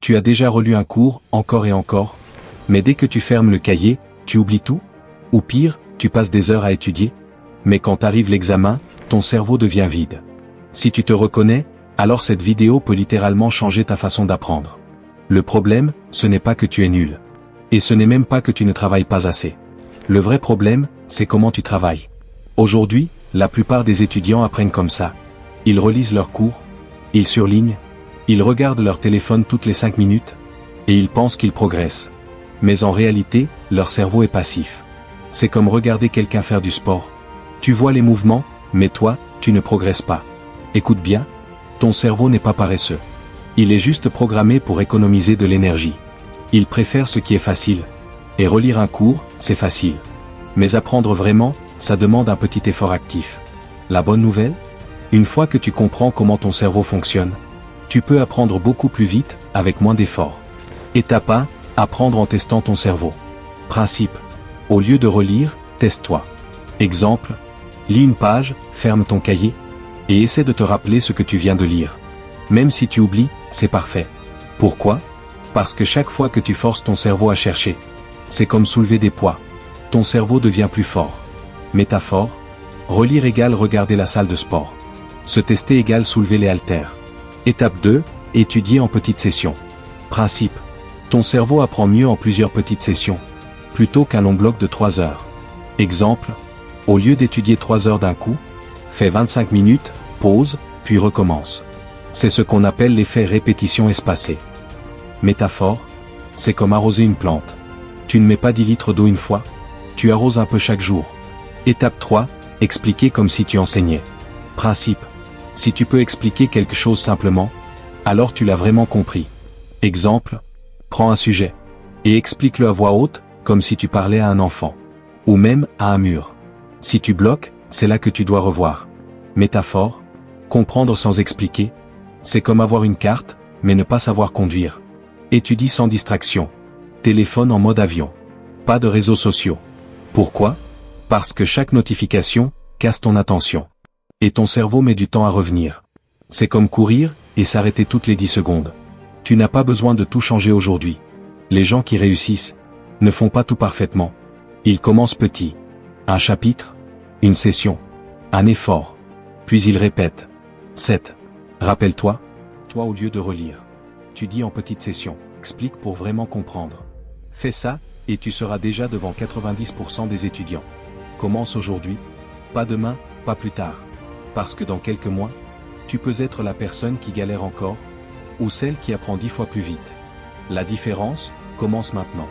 Tu as déjà relu un cours, encore et encore. Mais dès que tu fermes le cahier, tu oublies tout? Ou pire, tu passes des heures à étudier? Mais quand arrive l'examen, ton cerveau devient vide. Si tu te reconnais, alors cette vidéo peut littéralement changer ta façon d'apprendre. Le problème, ce n'est pas que tu es nul. Et ce n'est même pas que tu ne travailles pas assez. Le vrai problème, c'est comment tu travailles. Aujourd'hui, la plupart des étudiants apprennent comme ça. Ils relisent leurs cours, ils surlignent, ils regardent leur téléphone toutes les 5 minutes, et ils pensent qu'ils progressent. Mais en réalité, leur cerveau est passif. C'est comme regarder quelqu'un faire du sport. Tu vois les mouvements, mais toi, tu ne progresses pas. Écoute bien, ton cerveau n'est pas paresseux. Il est juste programmé pour économiser de l'énergie. Il préfère ce qui est facile. Et relire un cours, c'est facile. Mais apprendre vraiment, ça demande un petit effort actif. La bonne nouvelle? Une fois que tu comprends comment ton cerveau fonctionne, tu peux apprendre beaucoup plus vite, avec moins d'efforts. Étape 1, apprendre en testant ton cerveau. Principe. Au lieu de relire, teste-toi. Exemple. Lis une page, ferme ton cahier, et essaie de te rappeler ce que tu viens de lire. Même si tu oublies, c'est parfait. Pourquoi? Parce que chaque fois que tu forces ton cerveau à chercher, c'est comme soulever des poids. Ton cerveau devient plus fort. Métaphore. Relire égale regarder la salle de sport. Se tester égale soulever les haltères. Étape 2, étudier en petites sessions. Principe. Ton cerveau apprend mieux en plusieurs petites sessions, plutôt qu'un long bloc de 3 heures. Exemple. Au lieu d'étudier 3 heures d'un coup, fais 25 minutes, pause, puis recommence. C'est ce qu'on appelle l'effet répétition espacée. Métaphore. C'est comme arroser une plante. Tu ne mets pas 10 litres d'eau une fois, tu arroses un peu chaque jour. Étape 3, expliquer comme si tu enseignais. Principe. Si tu peux expliquer quelque chose simplement, alors tu l'as vraiment compris. Exemple. Prends un sujet et explique-le à voix haute, comme si tu parlais à un enfant. Ou même à un mur. Si tu bloques, c'est là que tu dois revoir. Métaphore. Comprendre sans expliquer. C'est comme avoir une carte, mais ne pas savoir conduire. Étudie sans distraction. Téléphone en mode avion. Pas de réseaux sociaux. Pourquoi? Parce que chaque notification casse ton attention. Et ton cerveau met du temps à revenir. C'est comme courir et s'arrêter toutes les 10 secondes. Tu n'as pas besoin de tout changer aujourd'hui. Les gens qui réussissent ne font pas tout parfaitement. Ils commencent petit. Un chapitre, une session, un effort. Puis ils répètent. 7. Rappelle-toi, toi au lieu de relire. Tu dis en petite session, explique pour vraiment comprendre. Fais ça, et tu seras déjà devant 90% des étudiants. Commence aujourd'hui, pas demain, pas plus tard. Parce que dans quelques mois, tu peux être la personne qui galère encore, ou celle qui apprend 10 fois plus vite. La différence commence maintenant.